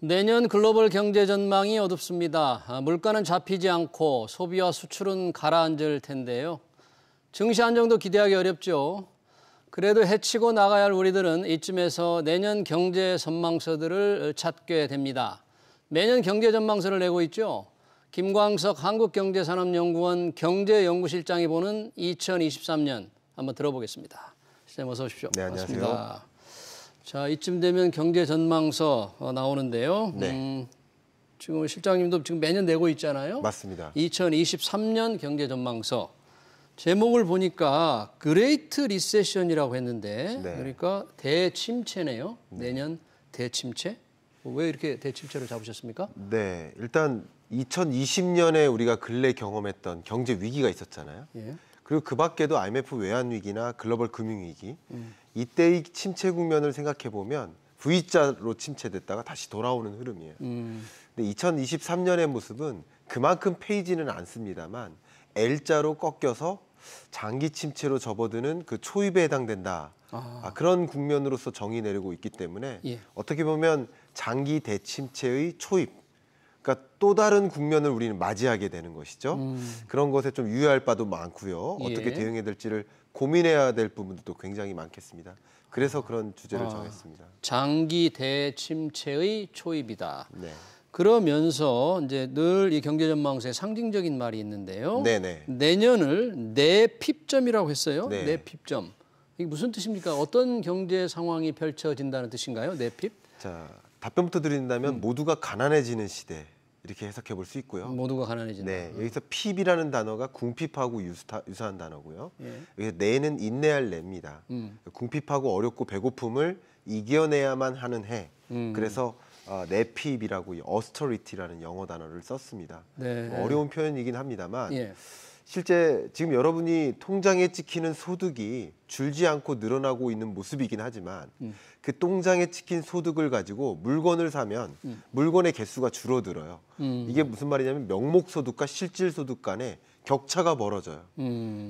내년 글로벌 경제 전망이 어둡습니다. 물가는 잡히지 않고 소비와 수출은 가라앉을 텐데요. 증시 안정도 기대하기 어렵죠. 그래도 해치고 나가야 할 우리들은 이쯤에서 내년 경제 전망서들을 찾게 됩니다. 매년 경제 전망서를 내고 있죠. 김광석 한국경제산업연구원 경제연구실장이 보는 2023년 한번 들어보겠습니다. 실장님 어서 오십시오. 네, 안녕하세요. 반갑습니다. 자, 이쯤 되면 경제 전망서 나오는데요. 네. 지금 실장님도 지금 매년 내고 있잖아요. 맞습니다. 2023년 경제 전망서. 제목을 보니까 그레이트 리세션이라고 했는데 네. 그러니까 대침체네요. 내년 대침체. 왜 이렇게 대침체를 잡으셨습니까? 네, 일단 2020년에 우리가 근래 경험했던 경제 위기가 있었잖아요. 예. 그리고 그 밖에도 IMF 외환 위기나 글로벌 금융 위기, 이때의 침체 국면을 생각해 보면 V자로 침체됐다가 다시 돌아오는 흐름이에요. 근데 2023년의 모습은 그만큼 페이지는 않습니다만 L자로 꺾여서 장기 침체로 접어드는 그 초입에 해당된다. 그런 국면으로서 정의 내리고 있기 때문에 예. 어떻게 보면 장기 대침체의 초입, 그러니까 또 다른 국면을 우리는 맞이하게 되는 것이죠. 그런 것에 좀 유의할 바도 많고요. 예. 어떻게 대응해야 될지를 고민해야 될 부분도 굉장히 많겠습니다. 그래서 그런 주제를 정했습니다. 장기 대침체의 초입이다. 네. 그러면서 이제 늘 이 경제 전망서에 상징적인 말이 있는데요. 네네. 내년을 내핍점이라고 했어요. 네. 내핍점. 이게 무슨 뜻입니까? 어떤 경제 상황이 펼쳐진다는 뜻인가요? 내핍? 자, 답변부터 드린다면 모두가 가난해지는 시대 이렇게 해석해 볼 수 있고요. 모두가 가난해진다. 네, 여기서 핍이라는 단어가 궁핍하고 유사한 단어고요. 예. 여기서 내는 인내할 내입니다. 궁핍하고 어렵고 배고픔을 이겨내야만 하는 해. 그래서 내핍이라고 auterity라는 영어 단어를 썼습니다. 네. 어려운 표현이긴 합니다만 예. 실제 지금 여러분이 통장에 찍히는 소득이 줄지 않고 늘어나고 있는 모습이긴 하지만 그 통장에 찍힌 소득을 가지고 물건을 사면 물건의 개수가 줄어들어요. 이게 무슨 말이냐면 명목소득과 실질소득 간에 격차가 벌어져요.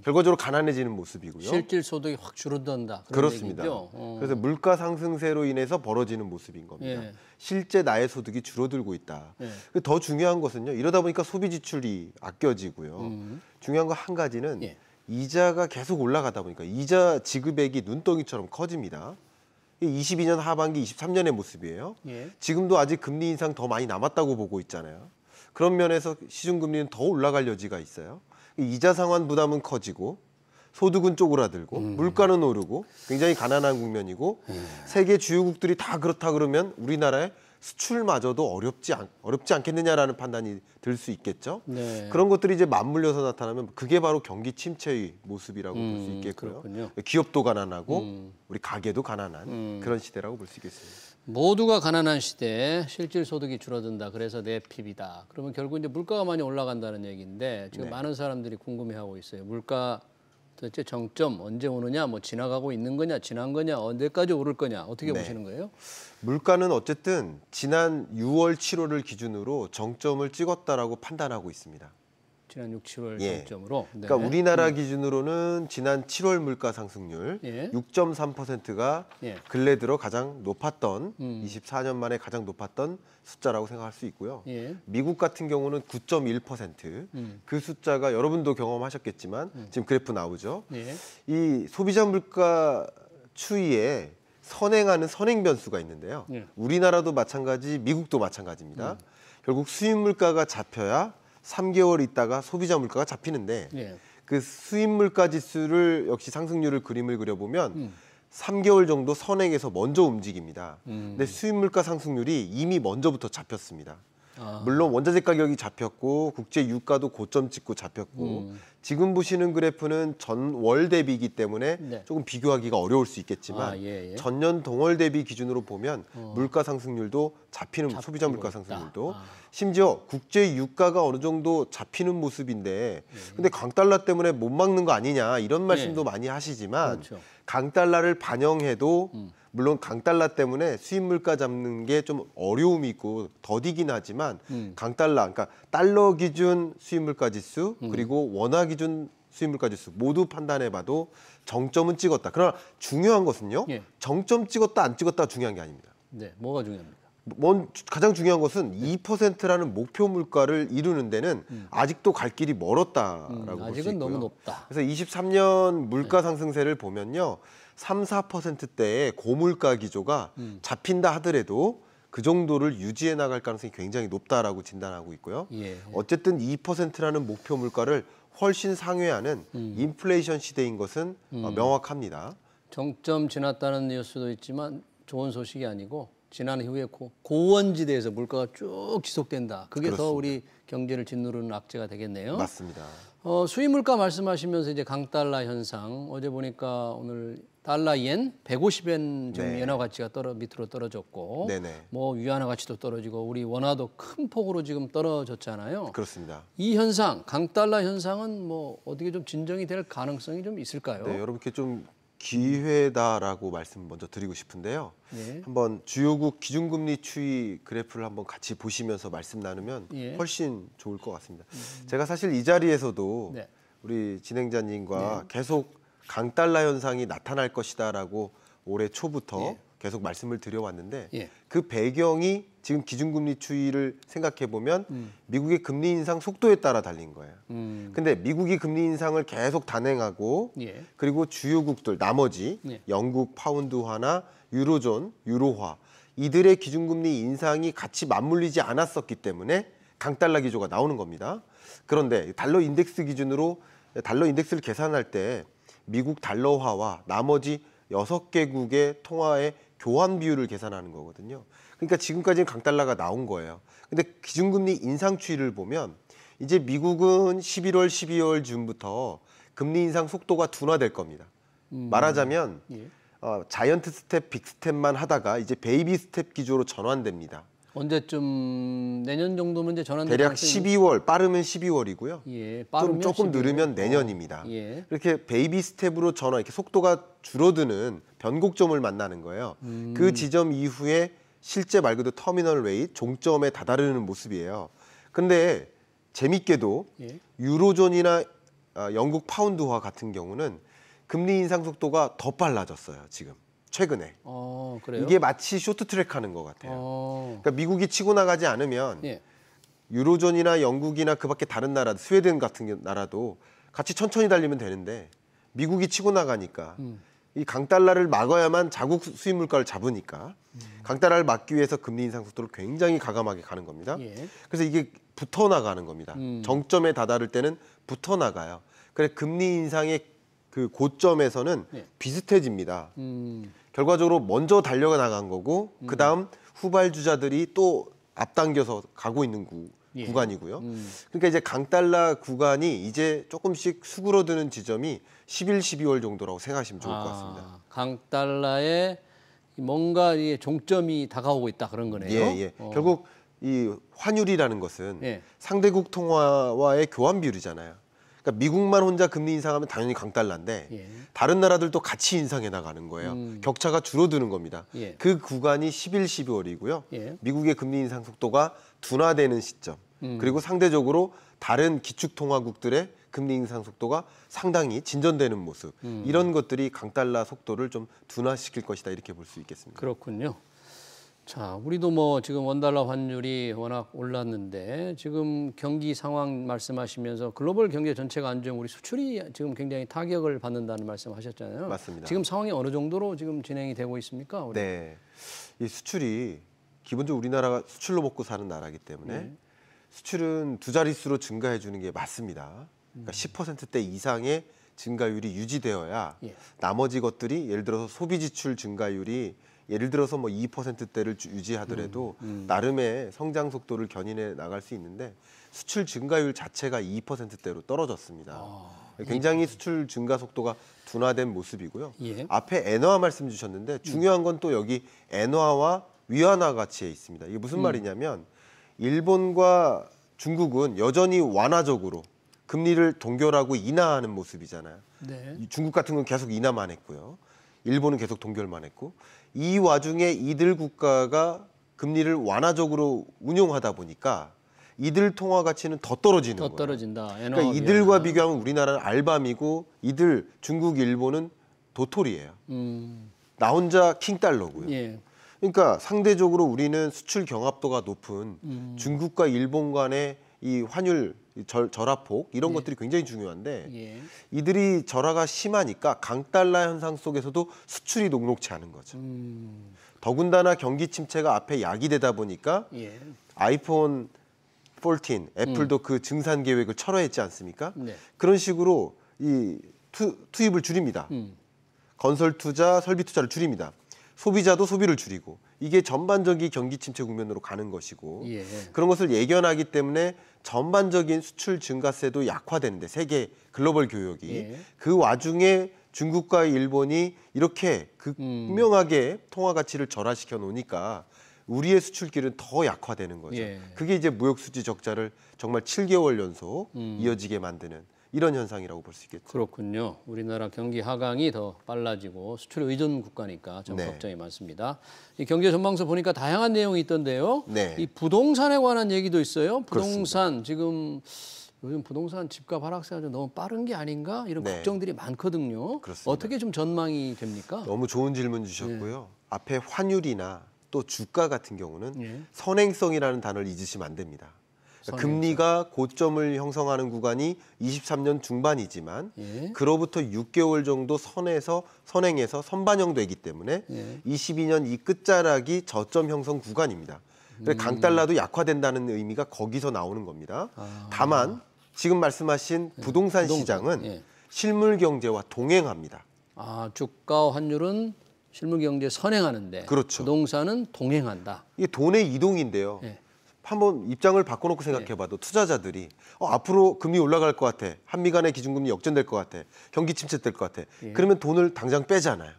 결과적으로 가난해지는 모습이고요. 실질 소득이 확 줄어든다. 그런 그렇습니다. 얘기죠? 그래서 물가 상승세로 인해서 벌어지는 모습인 겁니다. 예. 실제 나의 소득이 줄어들고 있다. 예. 더 중요한 것은요. 이러다 보니까 소비 지출이 아껴지고요. 중요한 거 한 가지는 예. 이자가 계속 올라가다 보니까 이자 지급액이 눈덩이처럼 커집니다. 22년 하반기 23년의 모습이에요. 예. 지금도 아직 금리 인상 더 많이 남았다고 보고 있잖아요. 그런 면에서 시중금리는 더 올라갈 여지가 있어요. 이자 상환 부담은 커지고 소득은 쪼그라들고 물가는 오르고 굉장히 가난한 국면이고 세계 주요국들이 다 그렇다 그러면 우리나라의 수출마저도 어렵지 않겠느냐라는 판단이 들 수 있겠죠. 네. 그런 것들이 이제 맞물려서 나타나면 그게 바로 경기 침체의 모습이라고 볼 수 있겠고요. 그렇군요. 기업도 가난하고 우리 가게도 가난한 그런 시대라고 볼 수 있겠습니다. 모두가 가난한 시대에 실질 소득이 줄어든다. 그래서 내핍이다. 그러면 결국 이제 물가가 많이 올라간다는 얘기인데 지금 네. 많은 사람들이 궁금해하고 있어요. 물가 도대체 정점 언제 오느냐, 뭐 지나가고 있는 거냐, 지난 거냐, 언제까지 오를 거냐, 어떻게 네. 보시는 거예요? 물가는 어쨌든 지난 6월, 7월을 기준으로 정점을 찍었다라고 판단하고 있습니다. 지난 6, 7월 예. 정점으로. 네. 그러니까 우리나라 기준으로는 지난 7월 물가 상승률 예. 6.3%가 예. 근래 들어 가장 높았던 24년 만에 가장 높았던 숫자라고 생각할 수 있고요. 예. 미국 같은 경우는 9.1%. 그 숫자가 여러분도 경험하셨겠지만 지금 그래프 나오죠. 예. 이 소비자 물가 추이에 선행하는 선행 변수가 있는데요. 예. 우리나라도 마찬가지, 미국도 마찬가지입니다. 결국 수입 물가가 잡혀야 3개월 있다가 소비자 물가가 잡히는데 예. 그 수입 물가 지수를 역시 상승률을 그림을 그려보면 3개월 정도 선행해서 먼저 움직입니다. 근데 수입 물가 상승률이 이미 먼저부터 잡혔습니다. 물론 원자재 가격이 잡혔고 국제 유가도 고점 찍고 잡혔고 지금 보시는 그래프는 전월 대비이기 때문에 네. 조금 비교하기가 어려울 수 있겠지만 예. 전년 동월 대비 기준으로 보면 물가 상승률도 잡히는 소비자 물가 있다. 상승률도 심지어 국제 유가가 어느 정도 잡히는 모습인데 근데 강달러 때문에 못 막는 거 아니냐 이런 말씀도 많이 하시지만 그렇죠. 강달러를 반영해도 물론 강달러 때문에 수입 물가 잡는 게 좀 어려움이 있고 더디긴 하지만 강달러, 그러니까 달러 기준 수입 물가 지수 그리고 원화 기준 수입 물가 지수 모두 판단해봐도 정점은 찍었다. 그러나 중요한 것은요. 예. 정점 찍었다 안 찍었다 중요한 게 아닙니다. 네, 뭐가 중요합니까? 가장 중요한 것은 2%라는 목표 물가를 이루는 데는 아직도 갈 길이 멀었다라고 볼 수 있고요. 아직은 너무 높다. 그래서 23년 물가 상승세를 보면요. 3, 4%대의 고물가 기조가 잡힌다 하더라도 그 정도를 유지해 나갈 가능성이 굉장히 높다라고 진단하고 있고요. 예. 어쨌든 2%라는 목표 물가를 훨씬 상회하는 인플레이션 시대인 것은 명확합니다. 정점 지났다는 뉴스도 있지만 좋은 소식이 아니고 지난 이후에 고원지대에서 물가가 쭉 지속된다. 그게 그렇습니다. 더 우리 경제를 짓누르는 악재가 되겠네요. 맞습니다. 수입 물가 말씀하시면서 이제 강달러 현상 어제 보니까 오늘 달러 옌 150엔 좀 네. 엔화 가치가 밑으로 떨어졌고 네네. 뭐 위안화 가치도 떨어지고 우리 원화도 큰 폭으로 지금 떨어졌잖아요. 그렇습니다. 이 현상 강달러 현상은 뭐 어떻게 좀 진정이 될 가능성이 좀 있을까요? 네, 여러분께 좀 기회다라고 말씀 먼저 드리고 싶은데요. 예. 한번 주요국 기준금리 추이 그래프를 한번 같이 보시면서 말씀 나누면 예. 훨씬 좋을 것 같습니다. 제가 사실 이 자리에서도 네. 우리 진행자님과 계속 강달러 현상이 나타날 것이다라고 올해 초부터 예. 계속 말씀을 드려왔는데 예. 그 배경이 지금 기준금리 추이를 생각해 보면 미국의 금리 인상 속도에 따라 달린 거예요. 근데 미국이 금리 인상을 계속 단행하고 예. 그리고 주요국들 나머지 예. 영국 파운드화나 유로존, 유로화 이들의 기준금리 인상이 같이 맞물리지 않았었기 때문에 강달러 기조가 나오는 겁니다. 그런데 달러 인덱스 기준으로 달러 인덱스를 계산할 때 미국 달러화와 나머지 6개국의 통화의 교환 비율을 계산하는 거거든요. 그러니까 지금까지는 강달러가 나온 거예요. 근데 기준금리 인상 추이를 보면 이제 미국은 11월, 12월 즈음부터 금리 인상 속도가 둔화될 겁니다. 말하자면 예. 자이언트 스텝, 빅 스텝만 하다가 이제 베이비 스텝 기조로 전환됩니다. 언제쯤 내년 정도면 이제 전환될 대략 가능성이 12월, 빠르면 12월이고요. 예, 좀 빠르면 조금 12월. 느리면 내년입니다. 예. 이렇게 베이비 스텝으로 이렇게 속도가 줄어드는 변곡점을 만나는 거예요. 그 지점 이후에 실제 말 그대로 터미널 레이트, 종점에 다다르는 모습이에요. 근데 재밌게도 예. 유로존이나 영국 파운드화 같은 경우는 금리 인상 속도가 더 빨라졌어요. 지금 최근에. 그래요? 이게 마치 쇼트트랙 하는 것 같아요. 그러니까 미국이 치고 나가지 않으면 예. 유로존이나 영국이나 그밖에 다른 나라, 스웨덴 같은 나라도 같이 천천히 달리면 되는데 미국이 치고 나가니까 이 강달러를 막아야만 자국 수입 물가를 잡으니까 강달러를 막기 위해서 금리 인상 속도를 굉장히 가감하게 가는 겁니다. 예. 그래서 이게 붙어 나가는 겁니다. 정점에 다다를 때는 붙어 나가요. 그래 금리 인상의 그 고점에서는 예. 비슷해집니다. 결과적으로 먼저 달려 나간 거고 그다음 후발주자들이 또 앞당겨서 가고 있는 예. 구간이고요. 그러니까 이제 강달러 구간이 이제 조금씩 수그러드는 지점이 11, 12월 정도라고 생각하시면 좋을 것 같습니다. 강달러에 뭔가 이 종점이 다가오고 있다 그런 거네요. 예. 결국 이 환율이라는 것은 예. 상대국 통화와의 교환 비율이잖아요. 그러니까 미국만 혼자 금리 인상하면 당연히 강달러인데 예. 다른 나라들도 같이 인상해 나가는 거예요. 격차가 줄어드는 겁니다. 예. 그 구간이 11, 12월이고요. 예. 미국의 금리 인상 속도가 둔화되는 시점. 그리고 상대적으로 다른 기축 통화국들의 금리 인상 속도가 상당히 진전되는 모습. 이런 것들이 강달러 속도를 좀 둔화시킬 것이다 이렇게 볼 수 있겠습니다. 그렇군요. 자, 우리도 뭐 지금 원달러 환율이 워낙 올랐는데 지금 경기 상황 말씀하시면서 글로벌 경제 전체가 안 좋으면 우리 수출이 지금 굉장히 타격을 받는다는 말씀하셨잖아요. 맞습니다. 지금 상황이 어느 정도로 지금 진행이 되고 있습니까? 우리? 네, 이 수출이 기본적으로 우리나라가 수출로 먹고 사는 나라이기 때문에 수출은 두 자릿수로 증가해 주는 게 맞습니다. 그러니까 10%대 이상의 증가율이 유지되어야 예. 나머지 것들이 예를 들어서 소비 지출 증가율이 예를 들어서 뭐 2%대를 유지하더라도 나름의 성장 속도를 견인해 나갈 수 있는데 수출 증가율 자체가 2%대로 떨어졌습니다. 굉장히 수출 증가 속도가 둔화된 모습이고요. 예. 앞에 엔화 말씀 주셨는데 중요한 건 또 여기 엔화와 위안화 가치에 있습니다. 이게 무슨 말이냐면 일본과 중국은 여전히 완화적으로 금리를 동결하고 인하하는 모습이잖아요. 네. 중국 같은 건 계속 인하만 했고요. 일본은 계속 동결만 했고 이 와중에 이들 국가가 금리를 완화적으로 운용하다 보니까 이들 통화 가치는 더 떨어지는 더 거예요. 떨어진다. 그러니까 이들과 비교하면 우리나라는 알밤이고 이들 중국, 일본은 도토리예요. 나 혼자 킹달러고요. 예. 그러니까 상대적으로 우리는 수출 경합도가 높은 중국과 일본 간의 이 환율 절하폭 이런 것들이 굉장히 중요한데 이들이 절하가 심하니까 강달러 현상 속에서도 수출이 녹록치 않은 거죠. 더군다나 경기 침체가 앞에 야기되다 보니까 아이폰 14, 애플도 그 증산 계획을 철회했지 않습니까? 그런 식으로 이 투입을 줄입니다. 건설 투자, 설비 투자를 줄입니다. 소비자도 소비를 줄이고 이게 전반적인 경기 침체 국면으로 가는 것이고 그런 것을 예견하기 때문에 전반적인 수출 증가세도 약화되는데 세계 글로벌 교역이 그 와중에 중국과 일본이 이렇게 극명하게 통화 가치를 절하시켜 놓으니까 우리의 수출길은 더 약화되는 거죠. 그게 이제 무역 수지 적자를 정말 7개월 연속 이어지게 만드는 이런 현상이라고 볼 수 있겠죠. 그렇군요. 우리나라 경기 하강이 더 빨라지고 수출 의존 국가니까 좀 걱정이 많습니다. 이 경제 전망서 보니까 다양한 내용이 있던데요. 이 부동산에 관한 얘기도 있어요. 부동산 지금 요즘 부동산 집값 하락세가 좀 너무 빠른 게 아닌가 이런 걱정들이 많거든요. 그렇습니다. 어떻게 좀 전망이 됩니까? 너무 좋은 질문 주셨고요. 앞에 환율이나 또 주가 같은 경우는 선행성이라는 단어를 잊으시면 안 됩니다. 금리가 고점을 형성하는 구간이 23년 중반이지만 그로부터 6개월 정도 선행해서 선반영되기 때문에 22년 이 끝자락이 저점 형성 구간입니다. 강달러도 약화된다는 의미가 거기서 나오는 겁니다. 다만 지금 말씀하신 부동산 시장은 실물 경제와 동행합니다. 주가 환율은 실물 경제 선행하는데 그렇죠. 부동산은 동행한다. 이게 돈의 이동인데요. 한번 입장을 바꿔놓고 생각해봐도 투자자들이 앞으로 금리 올라갈 것 같아. 한미 간의 기준금리 역전될 것 같아. 경기 침체될 것 같아. 그러면 돈을 당장 빼잖아요.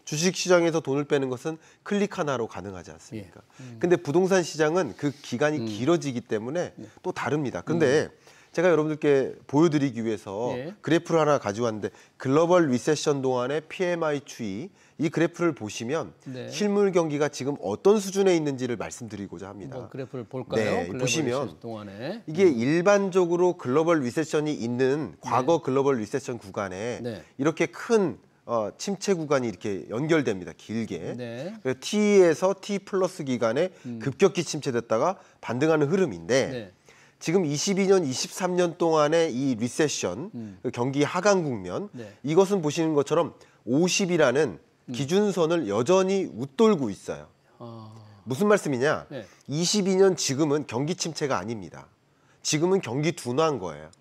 주식시장에서 돈을 빼는 것은 클릭 하나로 가능하지 않습니까? 근데 부동산 시장은 그 기간이 길어지기 때문에 또 다릅니다. 근데 제가 여러분들께 보여드리기 위해서 그래프를 하나 가져왔는데 글로벌 리세션 동안의 PMI 추이 이 그래프를 보시면 실물 경기가 지금 어떤 수준에 있는지를 말씀드리고자 합니다. 그래프를 볼까요? 보시면 동안에. 이게 일반적으로 글로벌 리세션이 있는 과거 글로벌 리세션 구간에 이렇게 큰 침체 구간이 이렇게 연결됩니다. 길게. T에서 T 플러스 기간에 급격히 침체됐다가 반등하는 흐름인데 지금 22년, 23년 동안의 이 리세션, 경기 하강 국면 이것은 보시는 것처럼 50이라는 기준선을 여전히 웃돌고 있어요. 무슨 말씀이냐? 22년 지금은 경기 침체가 아닙니다. 지금은 경기 둔화인 거예요.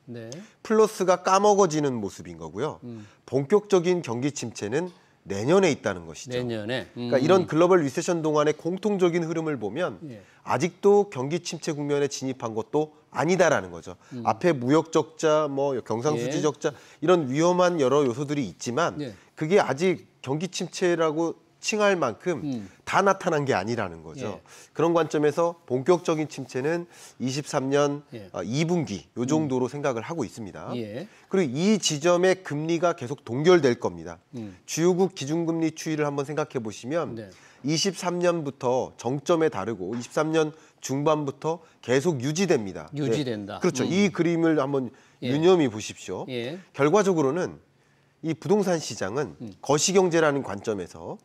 플러스가 까먹어지는 모습인 거고요. 본격적인 경기 침체는 내년에 있다는 것이죠. 내년에. 그러니까 이런 글로벌 리세션 동안의 공통적인 흐름을 보면 아직도 경기 침체 국면에 진입한 것도 아니다라는 거죠. 앞에 무역 적자, 뭐 경상수지 적자 이런 위험한 여러 요소들이 있지만 그게 아직 경기 침체라고 칭할 만큼 다 나타난 게 아니라는 거죠. 그런 관점에서 본격적인 침체는 23년 2분기 요 정도로 생각을 하고 있습니다. 그리고 이 지점에 금리가 계속 동결될 겁니다. 주요국 기준금리 추이를 한번 생각해 보시면 23년부터 정점에 다르고 23년 중반부터 계속 유지됩니다. 유지된다. 그렇죠. 이 그림을 한번 유념히 보십시오. 결과적으로는 이 부동산 시장은 거시경제라는 관점에서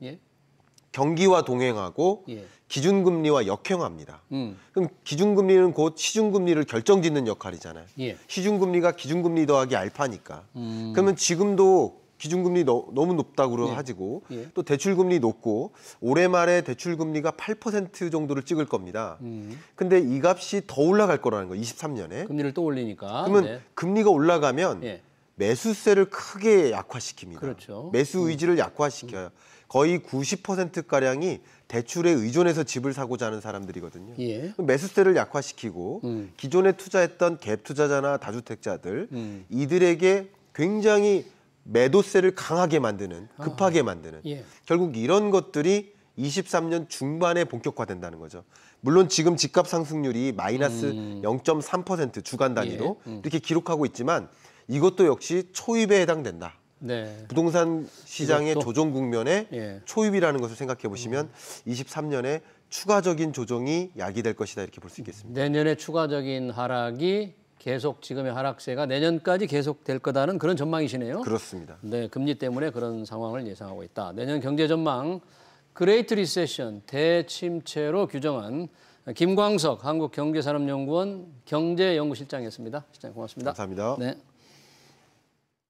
경기와 동행하고 기준금리와 역행합니다. 그럼 기준금리는 곧 시중금리를 결정짓는 역할이잖아요. 시중금리가 기준금리 더하기 알파니까. 그러면 지금도 기준금리 너무 높다고 하지고 또 대출금리 높고 올해 말에 대출금리가 8% 정도를 찍을 겁니다. 근데 이 값이 더 올라갈 거라는 거예요. 23년에. 금리를 또 올리니까. 그러면 금리가 올라가면 매수세를 크게 약화시킵니다. 그렇죠. 매수 의지를 약화시켜요. 거의 90%가량이 대출에 의존해서 집을 사고자 하는 사람들이거든요. 매수세를 약화시키고 기존에 투자했던 갭 투자자나 다주택자들 이들에게 굉장히 매도세를 강하게 만드는 급하게 만드는 결국 이런 것들이 23년 중반에 본격화된다는 거죠. 물론 지금 집값 상승률이 마이너스 0.3% 주간 단위로 이렇게 기록하고 있지만 이것도 역시 초입에 해당된다. 부동산 시장의 조정 국면에 초입이라는 것을 생각해 보시면 23년에 추가적인 조정이 야기될 것이다 이렇게 볼 수 있겠습니다. 내년에 추가적인 하락이 계속 지금의 하락세가 내년까지 계속될 거다는 그런 전망이시네요. 그렇습니다. 금리 때문에 그런 상황을 예상하고 있다. 내년 경제 전망 그레이트 리세션, 대침체로 규정한 김광석 한국경제산업연구원 경제연구실장이었습니다. 실장님 고맙습니다. 감사합니다. 네.